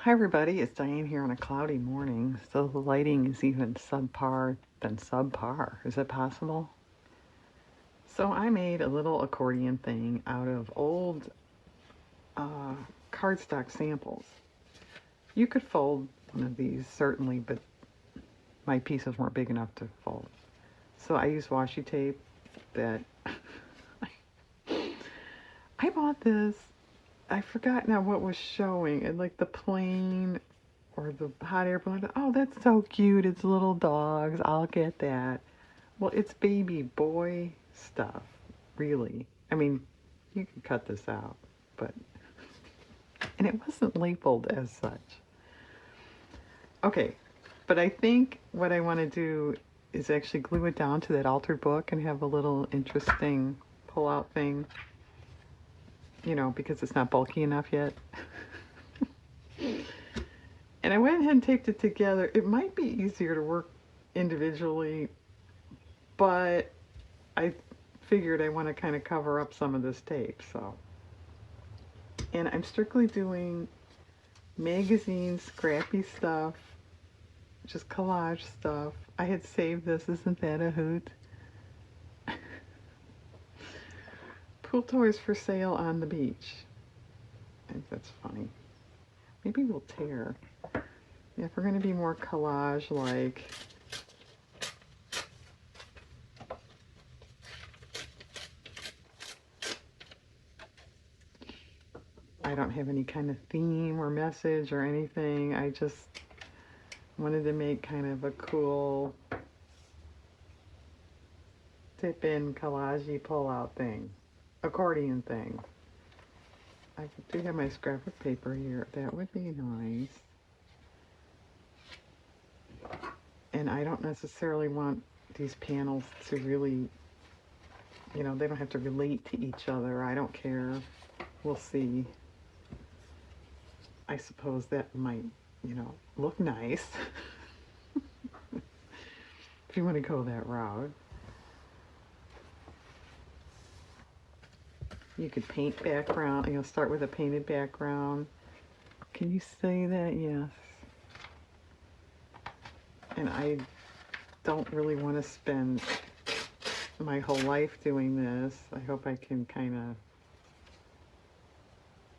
Hi everybody, it's Diane here on a cloudy morning, so the lighting is even subpar than subpar. Is it possible? So I made a little accordion thing out of old uh, cardstock samples. You could fold one of these, certainly, but my pieces weren't big enough to fold. So I used washi tape that I bought this. I forgot now what was showing, and like the plane or the hot air balloon. Oh, that's so cute. It's little dogs. I'll get that. Well, it's baby boy stuff, really. I mean, you can cut this out, but, and it wasn't labeled as such. Okay, but I think what I want to do is actually glue it down to that altered book and have a little interesting pull-out thing, because it's not bulky enough yet. And I went ahead and taped it together. It might be easier to work individually, but I figured I want to kind of cover up some of this tape, so. And I'm strictly doing magazine scrappy stuff, just collage stuff. I had saved this, isn't that a hoot? Pool toys for sale on the beach. I think that's funny. Maybe we'll tear. Yeah, if we're going to be more collage-like. I don't have any kind of theme or message or anything. I just wanted to make kind of a cool tip-in collage-y pull-out thing. Accordion thing. I do have my scrapbook paper here. That would be nice. And I don't necessarily want these panels to really, they don't have to relate to each other. I don't care. We'll see. I suppose that might, look nice. If you want to go that route. You could paint background, start with a painted background. Can you say that? Yes. And I don't really want to spend my whole life doing this. I hope I can kind of...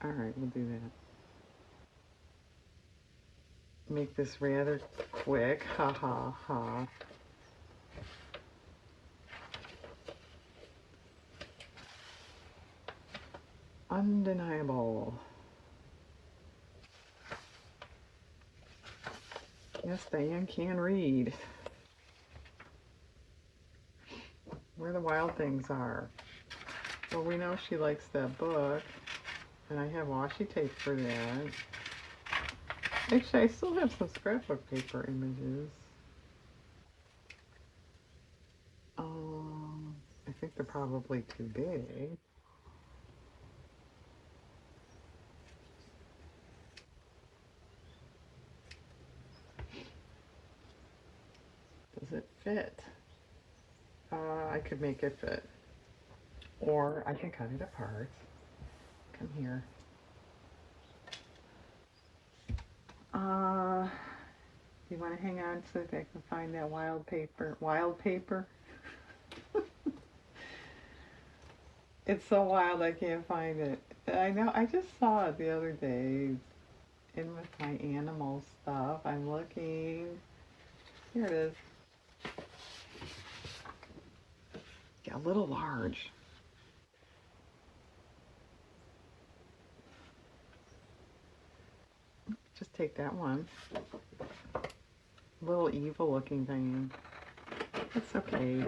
All right, we'll do that. Make this rather quick. Ha ha ha. Undeniable. Yes, Diane can read. Where the wild things are. Well, we know she likes that book, and I have washi tape for that. Actually, I still have some scrapbook paper images. I think they're probably too big. Does it fit? I could make it fit. Or I can cut it apart. Come here. You want to hang on so that I can find that wild paper? Wild paper? It's so wild I can't find it. I know, I just saw it the other day in with my animal stuff. I'm looking. Here it is. Yeah, a little large. Just take that one. Little evil looking thing. It's okay.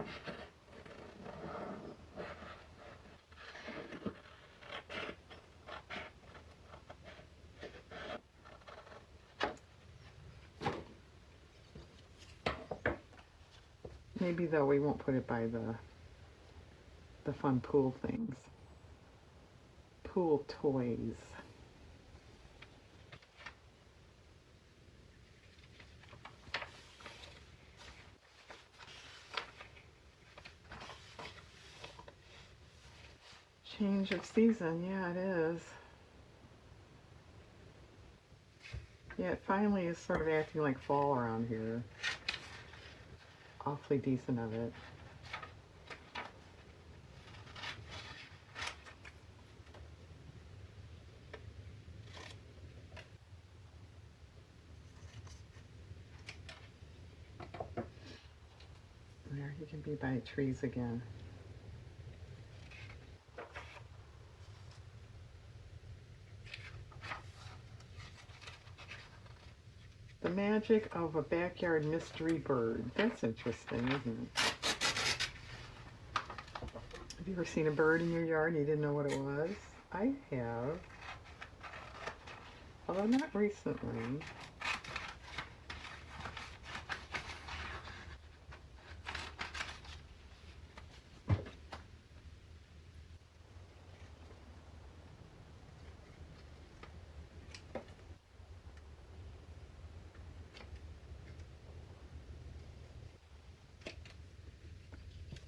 Maybe though we won't put it by the fun pool things. Pool toys. Change of season, yeah it is. Yeah, it finally is sort of acting like fall around here. Awfully decent of it. There, you can be by trees again. The magic of a backyard mystery bird. That's interesting, isn't it? Have you ever seen a bird in your yard and you didn't know what it was? I have. Although not recently.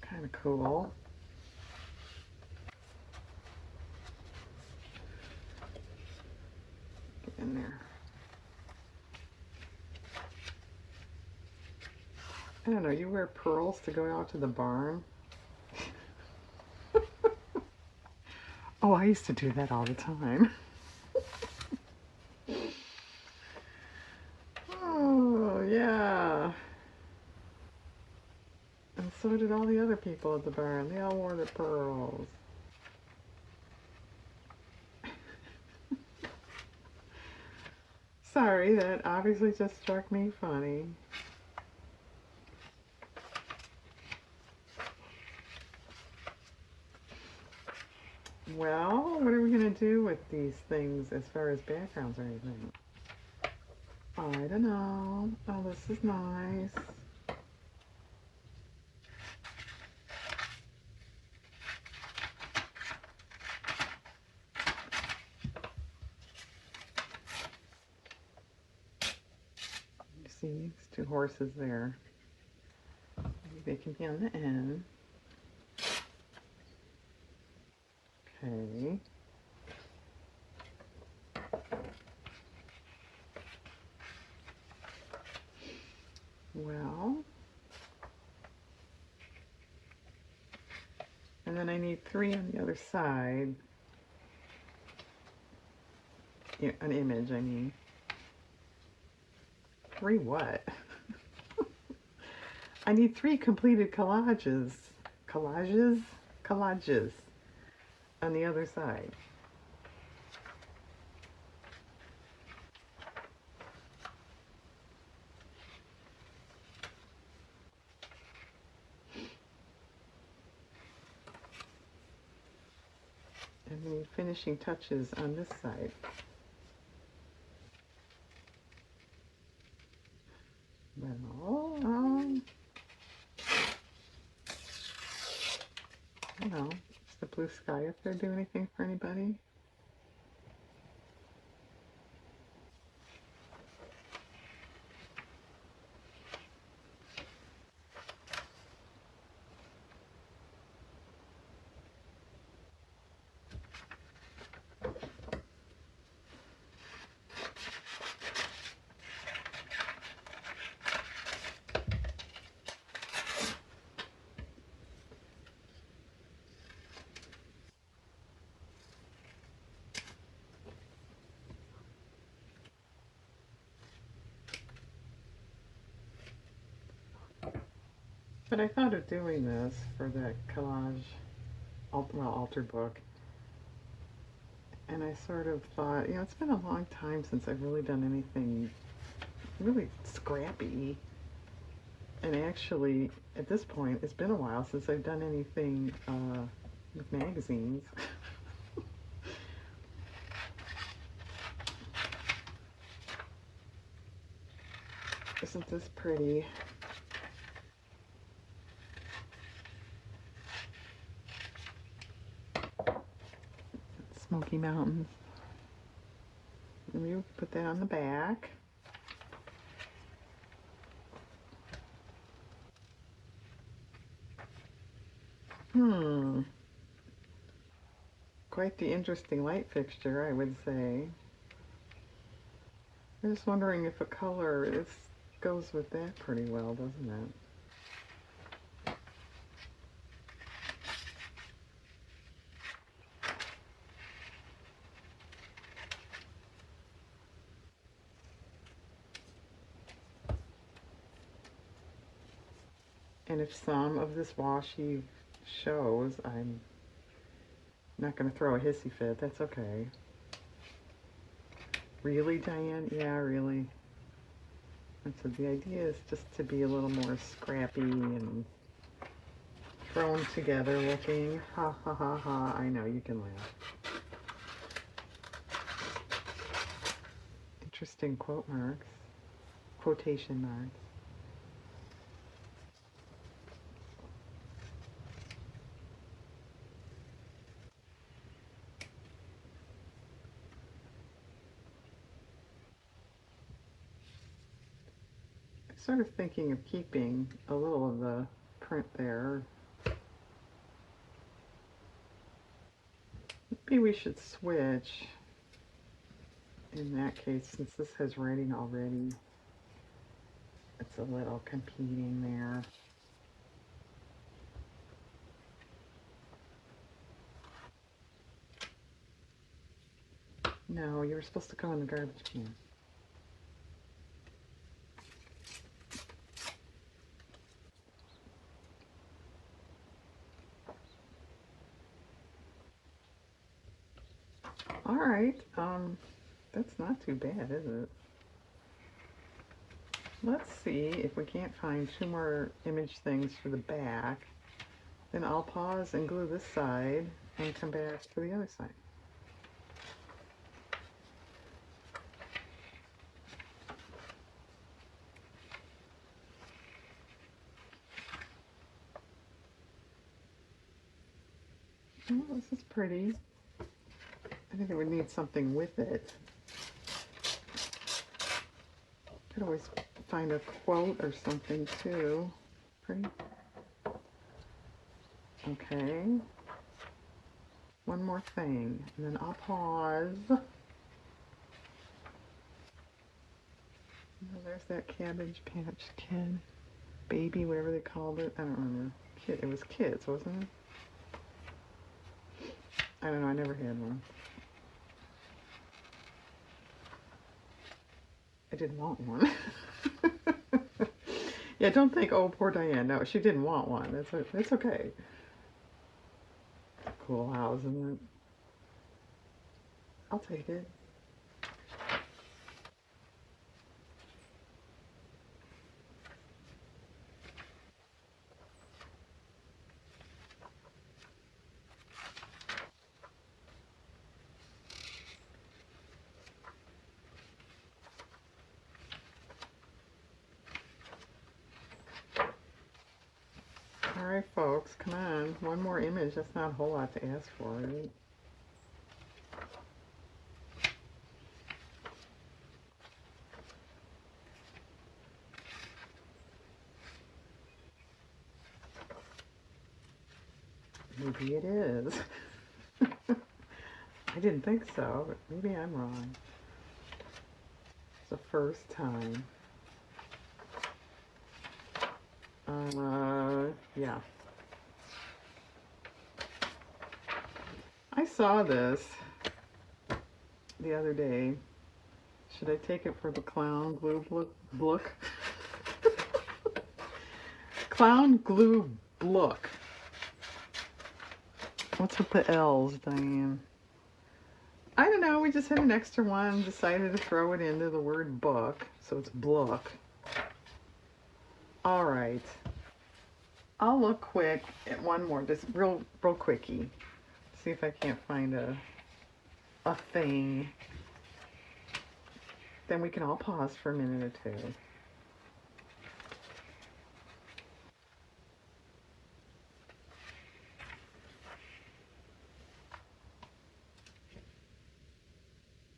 Kind of cool. Get in there. I don't know, you wear pearls to go out to the barn? Oh, I used to do that all the time. Oh, yeah. And so did all the other people at the barn. They all wore their pearls. Sorry, that obviously just struck me funny. Well, what are we going to do with these things as far as backgrounds or anything? I don't know. Oh, this is nice. You see, there's two horses there. Maybe they can be on the end. Okay. Well, and then I need 3 on the other side. Yeah, an image, I mean. 3 what? I need 3 completed collages. Collages? Collages on the other side. And we need finishing touches on this side. Well, I don't know. Is the blue sky up there do anything for anybody? But I thought of doing this for the collage, altered book. And I sort of thought, it's been a long time since I've really done anything really scrappy. And actually, at this point, it's been a while since I've done anything with magazines. Isn't this pretty? Smoky Mountains. Maybe we put that on the back. Quite the interesting light fixture, I would say. I'm just wondering if a color goes with that pretty well, doesn't it? And if some of this washi shows, I'm not going to throw a hissy fit. That's okay. Really, Diane? Yeah, really. And so the idea is just to be a little more scrappy and thrown together looking. Ha ha ha ha. I know, you can laugh. Interesting quote marks. Quotation marks. I'm sort of thinking of keeping a little of the print there. Maybe we should switch in that case, since this has writing already. It's a little competing there. No, you were supposed to go in the garbage can. All right, that's not too bad, is it? Let's see if we can't find two more image things for the back. Then I'll pause and glue this side and come back to the other side. Oh, this is pretty. I think it would need something with it. Could always find a quote or something too. Pretty. Okay. One more thing, and then I'll pause. Oh, there's that Cabbage Patch Kid. Baby, whatever they called it. I don't remember. Kid. It was kids, wasn't it? I don't know. I never had one. I didn't want one. Yeah, don't think, oh, poor Diane. No, she didn't want one. It's okay. Cool house, isn't it? I'll take it. All right, folks, come on. One more image. That's not a whole lot to ask for, right? Maybe it is. I didn't think so, but maybe I'm wrong. It's the first time. Yeah. I saw this the other day. Should I take it for the clown glue look? Clown glue look. What's with the L's, Diane? I don't know. We just had an extra one. Decided to throw it into the word book, so it's blook. All right. I'll look quick at one more, just real quickie. See if I can't find a thing. Then we can all pause for a minute or two.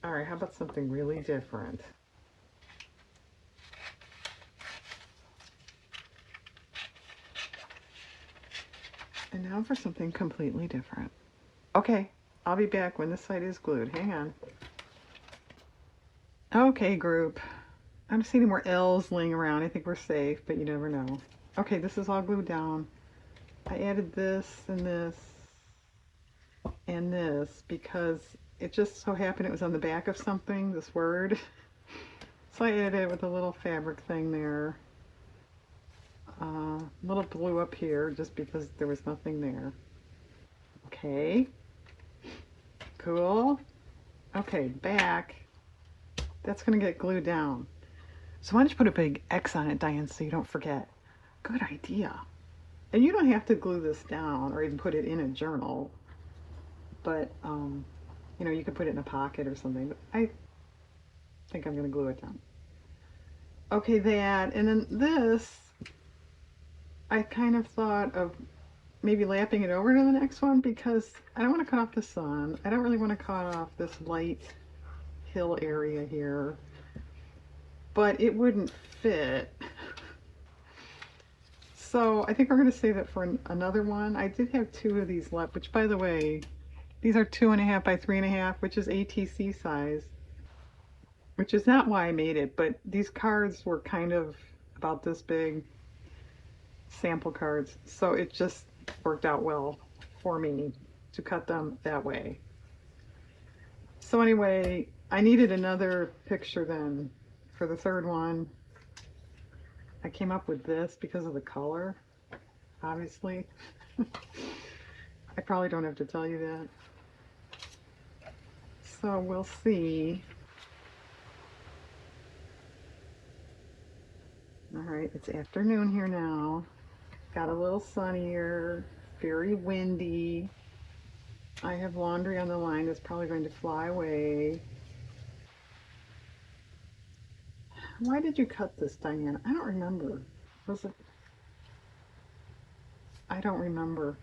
All right, how about something really different? And now for something completely different. Okay, I'll be back when this side is glued. Hang on. Okay, group. I don't see any more L's laying around. I think we're safe, but you never know. Okay, this is all glued down. I added this and this because it just so happened it was on the back of something, this word. So I added it with a little fabric thing there. A little blue up here just because there was nothing there. Okay, cool. Okay, back. That's gonna get glued down. So why don't you put a big X on it, Diane, so you don't forget? Good idea. And you don't have to glue this down or even put it in a journal, but you know, you could put it in a pocket or something. But I think I'm gonna glue it down. Okay, that, and then this, I kind of thought of maybe lapping it over to the next one because I don't want to cut off the sun. I don't really want to cut off this light hill area here, but it wouldn't fit. So I think we're going to save it for another one. I did have two of these left, which by the way, these are 2.5 by 3.5, which is ATC size, which is not why I made it, but these cards were kind of about this big, sample cards, so it just worked out well for me to cut them that way. So anyway, I needed another picture then for the third one. I came up with this because of the color, obviously. I probably don't have to tell you that. So we'll see. All right, it's afternoon here now. Got a little sunnier, very windy. I have laundry on the line that's probably going to fly away. Why did you cut this, Diane? I don't remember. Was it? I don't remember.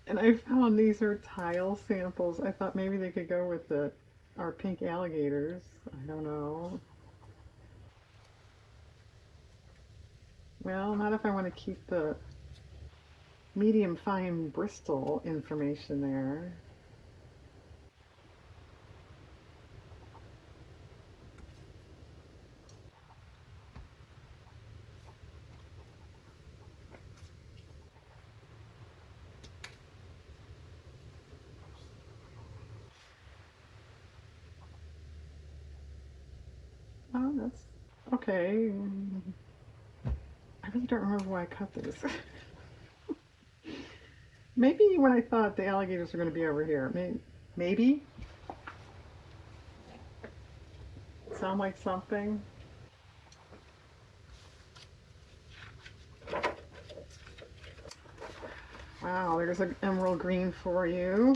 And I found these are tile samples. I thought maybe they could go with our pink alligators. I don't know. Well, not if I want to keep the medium fine Bristol information there. Oh, that's okay. I really don't remember why I cut this. Maybe when I thought the alligators were going to be over here. Maybe? Sound like something? Wow, there's an emerald green for you.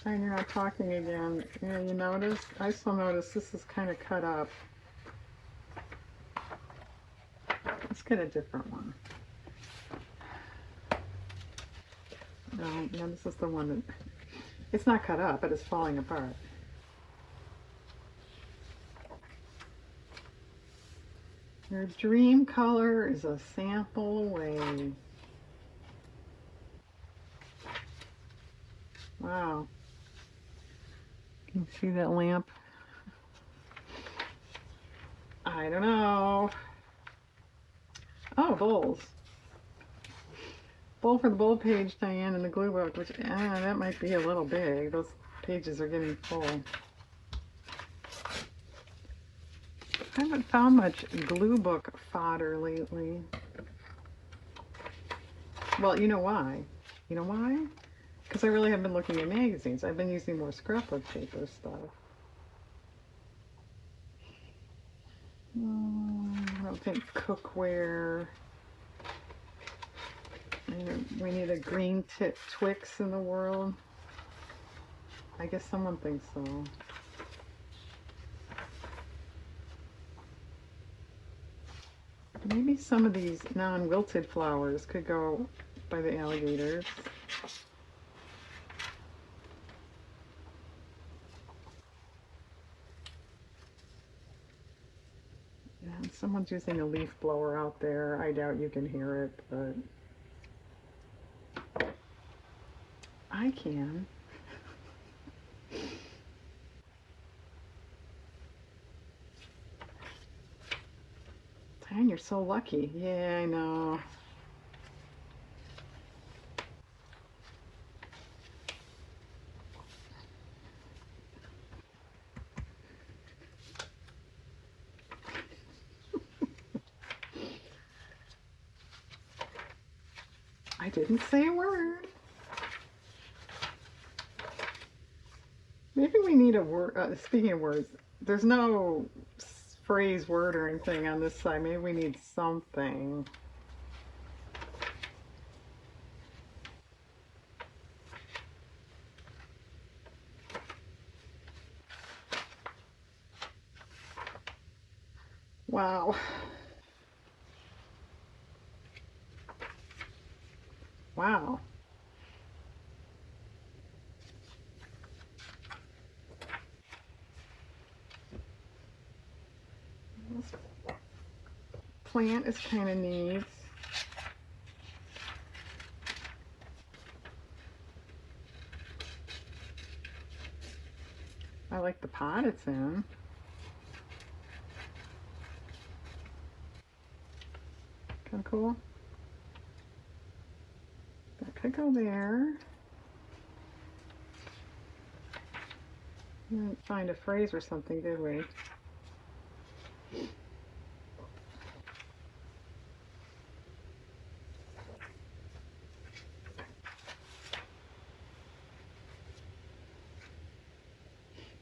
And you're not talking again. Yeah, you notice? I still notice this is kind of cut up. Let's get a different one. No, this is the one that, it's not cut up, but it's falling apart. Your dream color is a sample away. Wow. Can you see that lamp? I don't know. Oh, bowls. Bowl for the bowl page, Diane, in the glue book, which, that might be a little big. Those pages are getting full. I haven't found much glue book fodder lately. Well, you know why? You know why? Because I really haven't been looking at magazines. I've been using more scrapbook paper stuff. I don't think cookware. We need a green tip Twix in the world. I guess someone thinks so. Maybe some of these non-wilted flowers could go by the alligators. Yeah, someone's using a leaf blower out there. I doubt you can hear it, but I can. Diane, you're so lucky. Yeah, I know. I didn't say a word. Maybe we need a word. Speaking of words, there's no phrase, word, or anything on this side. Maybe we need something. Wow. Wow. This plant is kind of neat. I like the pot it's in. Kind of cool. That could go there. We didn't find a phrase or something, did we?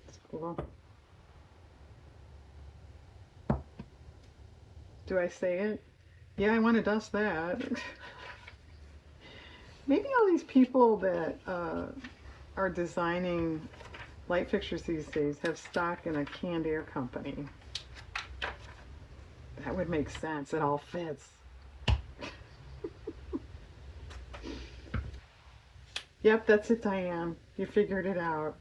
It's cool. Do I say it? Yeah, I want to dust that. Maybe all these people that are designing light fixtures these days have stock in a canned air company. That would make sense. It all fits. Yep, that's it, Diane. You figured it out.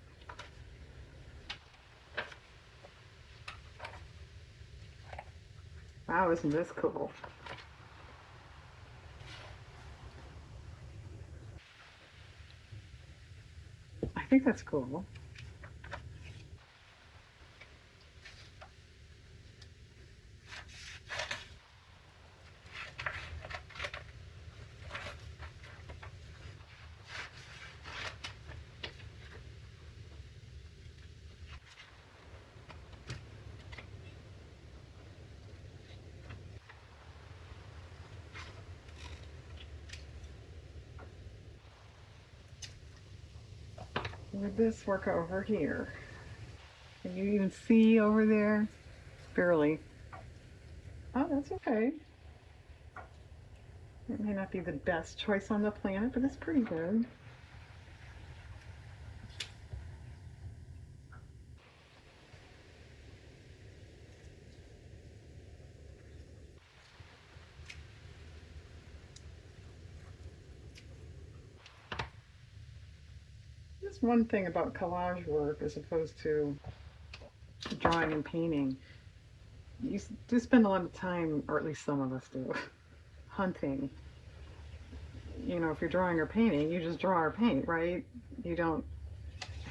Wow, isn't this cool? I think that's cool. Would this work over here? Can you even see over there? Barely. Oh, that's okay. It may not be the best choice on the planet, but it's pretty good. There's one thing about collage work as opposed to drawing and painting. You do spend a lot of time, or at least some of us do, hunting. You know, if you're drawing or painting, you just draw or paint, right? You don't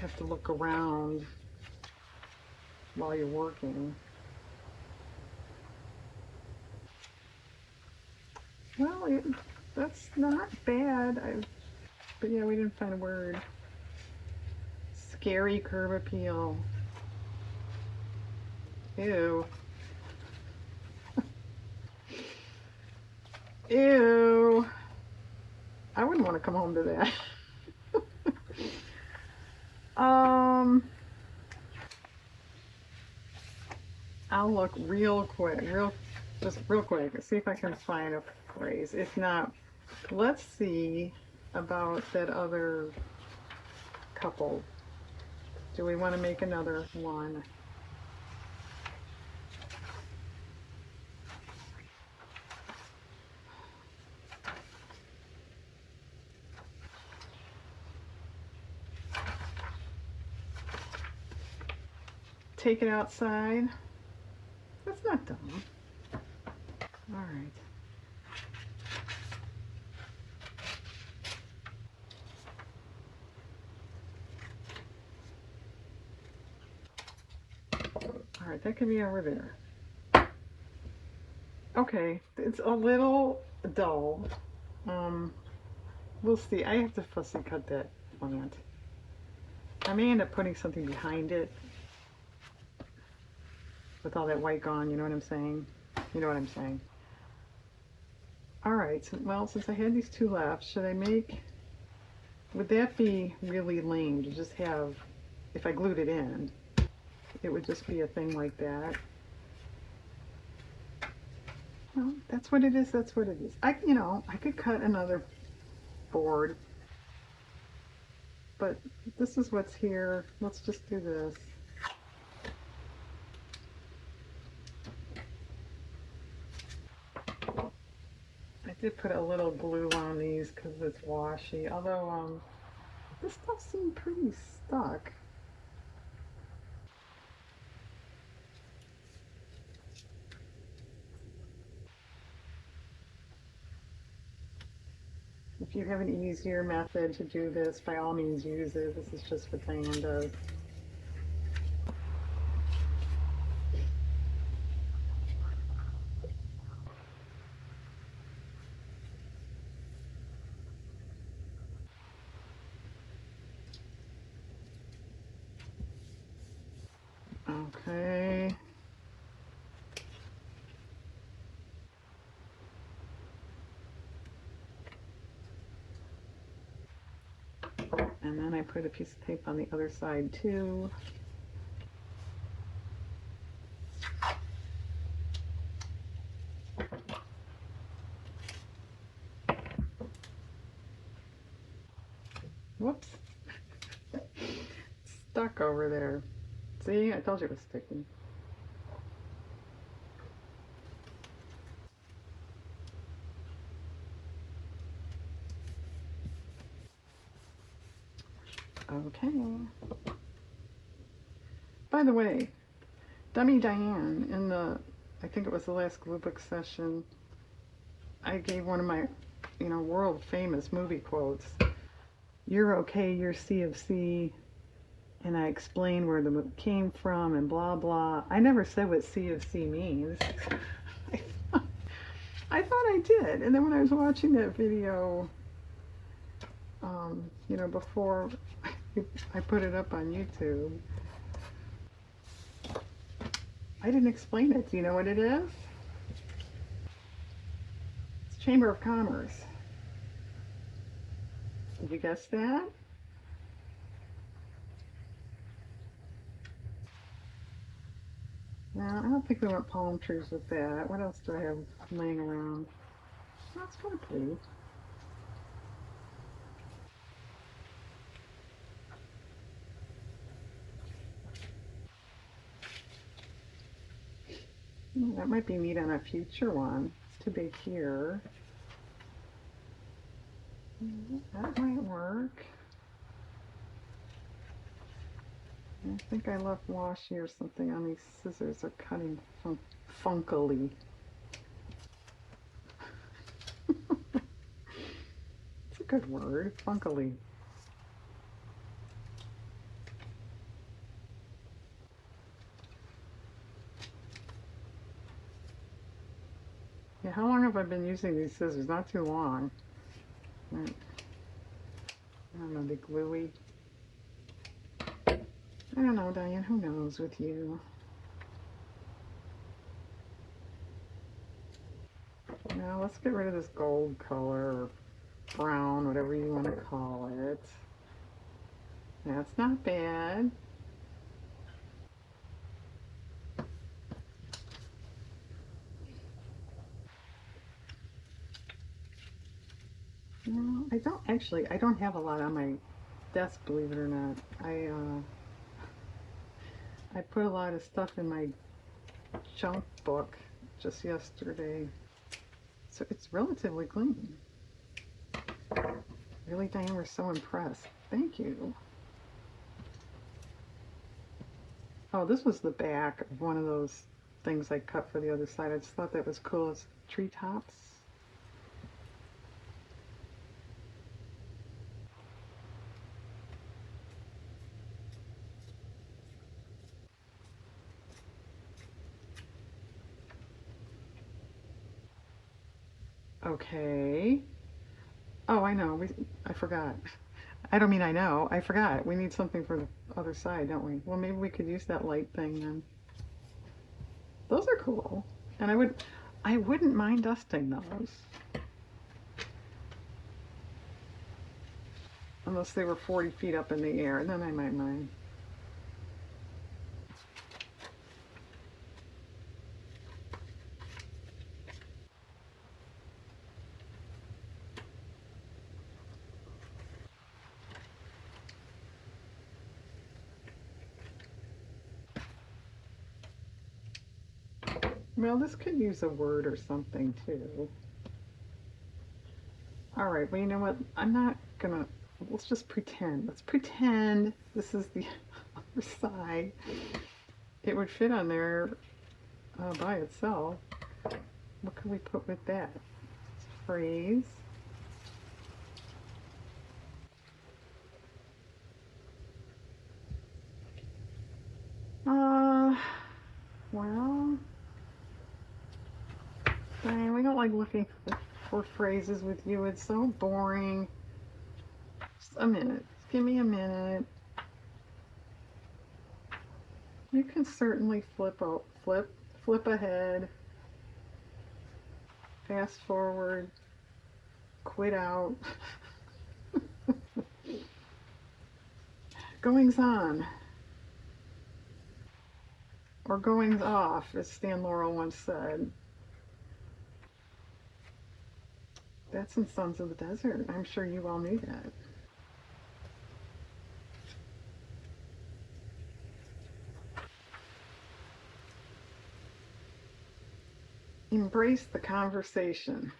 have to look around while you're working. Well, that's not bad. But yeah, we didn't find a word. Scary curb appeal. Ew. Ew. I wouldn't want to come home to that. I'll look real quick, just real quick, see if I can find a phrase. If not, let's see about that other couple. Do we want to make another one? take it outside. That's not dumb. All right. All right, that could be over there. Okay, it's a little dull. Um, we'll see. I have to fussy cut that plant. I may end up putting something behind it with all that white gone, you know what I'm saying? You know what I'm saying. All right, so, well, since I had these two left, should I make, would that be really lame to just have, if I glued it in, it would just be a thing like that? Well, that's what it is, that's what it is. I could cut another board, but this is what's here. Let's just do this. I did put a little glue on these because it's washy, although this stuff seemed pretty stuck. If you have an easier method to do this, by all means use it. This is just what Diane does. Okay. And then I put a piece of tape on the other side too. Whoops. Stuck over there. See, I told you it was sticky. Okay. By the way, Dummy Diane, in I think it was the last glue book session, I gave one of my, world famous movie quotes. You're okay, you're C of C. And I explained where the movie came from and blah blah. I never said what C of C means. I thought I did. And then when I was watching that video, before I put it up on YouTube, I didn't explain it. Do you know what it is? It's Chamber of Commerce. Did you guess that? No, I don't think we want palm trees with that. What else do I have laying around? That's kind of pretty. That might be neat on a future one. It's too big here. That might work. I think I left washi or something on these scissors. They're cutting funkily. It's a good word, funkily. Yeah, how long have I been using these scissors? Not too long. Right. I don't know, they gluey. I don't know, Diane, who knows with you? Now let's get rid of this gold color, or brown, whatever you want to call it. That's not bad. No, I don't have a lot on my desk, believe it or not. I put a lot of stuff in my junk book just yesterday. So it's relatively clean. Really, Diane, we're so impressed. Thank you. Oh, this was the back of one of those things I cut for the other side. I just thought that was cool. It's treetops. Okay. Oh, I know. I forgot. I don't mean I know. I forgot. We need something for the other side, don't we? Well, maybe we could use that light thing then. Those are cool. And I wouldn't mind dusting those. Unless they were 40 feet up in the air, then I might mind. Well, this could use a word or something too. All right, well, you know what? I'm not gonna, let's just pretend. Let's pretend this is the other side. It would fit on there by itself. What can we put with that? Phrase. Uh, well, Diane, we don't like looking for phrases with you. It's so boring. Just a minute. Give me a minute. You can certainly flip ahead, fast forward, quit out. Goings on, or goings off, as Stan Laurel once said. That's in Sons of the Desert. I'm sure you all knew that. Embrace the conversation.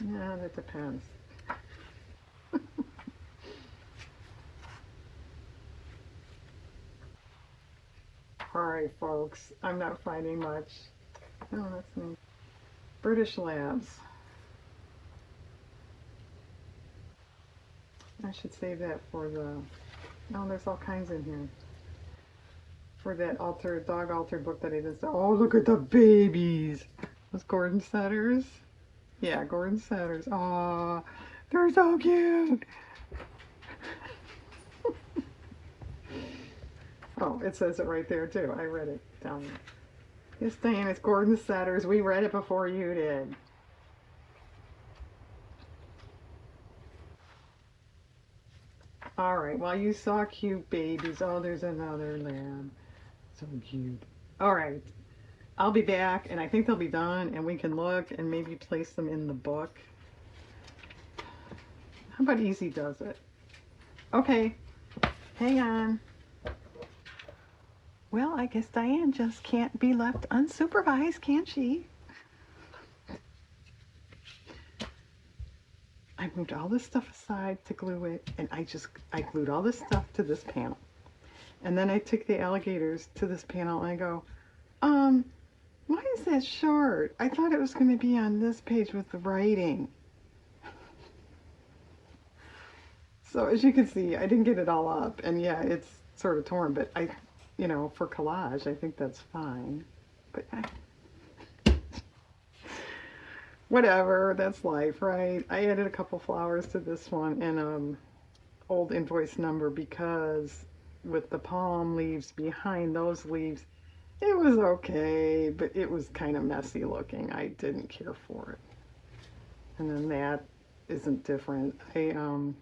Yeah, that depends. All right, folks, I'm not finding much. Oh, that's me. British Labs. I should save that for the. Oh, there's all kinds in here. For that dog altered book that I did. Oh, look at the babies. Those Gordon Setters. Yeah, Gordon Setters. Aw, they're so cute. Oh, it says it right there too. I read it down there. Yes, Diane, it's Gordon Setters. We read it before you did. All right, well, you saw cute babies. Oh, there's another lamb. So cute. All right, I'll be back, and I think they'll be done, and we can look and maybe place them in the book. How about Easy does it? Okay, hang on. Well, I guess Diane just can't be left unsupervised, can she? I moved all this stuff aside to glue it, and I glued all this stuff to this panel. And then I took the alligators to this panel, and I go, why is that short? I thought it was going to be on this page with the writing. So as you can see, I didn't get it all up, and yeah, it's sort of torn, but for collage, I think that's fine. But whatever, that's life, right? I added a couple flowers to this one and old invoice number because with the palm leaves behind those leaves, it was okay, but it was kind of messy looking. I didn't care for it. And then that isn't different. I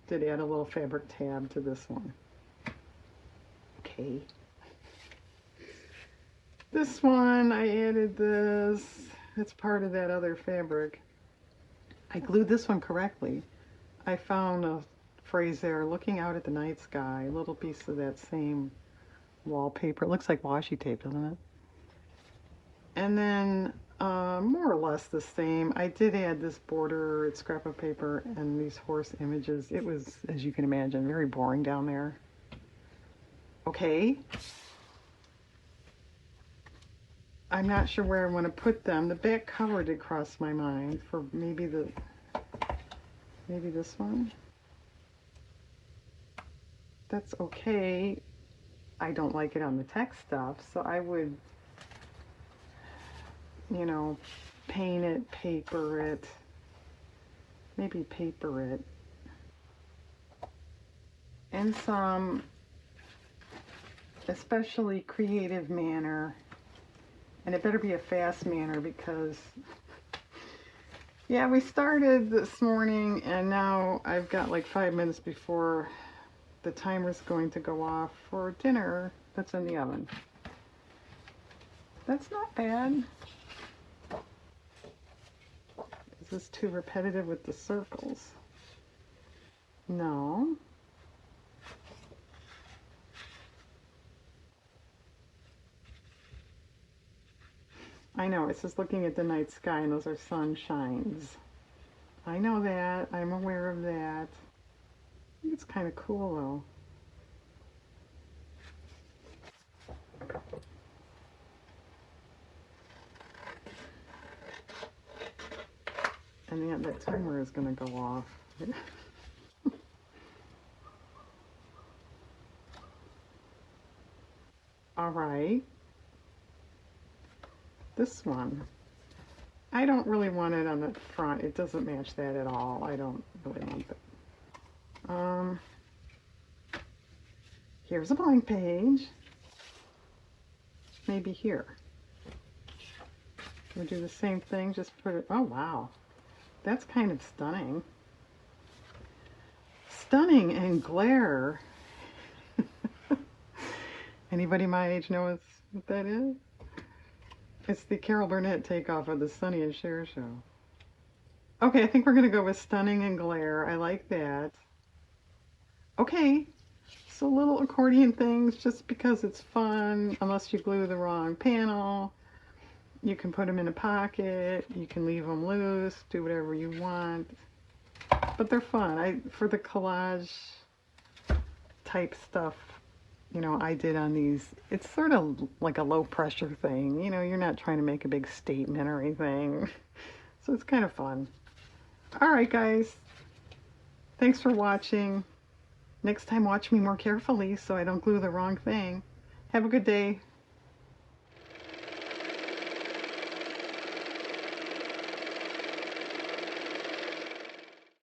did add a little fabric tab to this one. Okay. This one, I added this. It's part of that other fabric. I glued this one correctly. I found a phrase there, looking out at the night sky, a little piece of that same wallpaper. It looks like washi tape, doesn't it? And then more or less the same. I did add this border, it's scrap of paper, and these horse images. It was, as you can imagine, very boring down there. Okay. okay. I'm not sure where I want to put them. The back cover did cross my mind for maybe this one. That's okay. I don't like it on the text stuff, so I would, you know, paint it, paper it, maybe paper it, in some especially creative manner. And it better be a fast manner because, yeah, we started this morning and now I've got like 5 minutes before the timer's going to go off for dinner that's in the oven. That's not bad. Is this too repetitive with the circles? No. I know, it's just looking at the night sky and those are sunshines. I know that. I'm aware of that. I think it's kind of cool though. And that timer is going to go off. All right. This one. I don't really want it on the front. It doesn't match that at all. I don't really want it. Here's a blank page. Maybe here. We'll do the same thing. Just put it. Oh, wow. That's kind of stunning. Stunning and glare. Anybody my age know what that is? It's the Carol Burnett takeoff of the Sonny and Cher show. Okay, I think we're going to go with stunning and glare. I like that. Okay, so little accordion things just because it's fun, unless you glue the wrong panel. You can put them in a pocket, you can leave them loose, do whatever you want. But they're fun. For the collage type stuff, you know, I did on these, it's sort of like a low pressure thing. You know, you're not trying to make a big statement or anything. So it's kind of fun. All right, guys. Thanks for watching. Next time, watch me more carefully so I don't glue the wrong thing. Have a good day.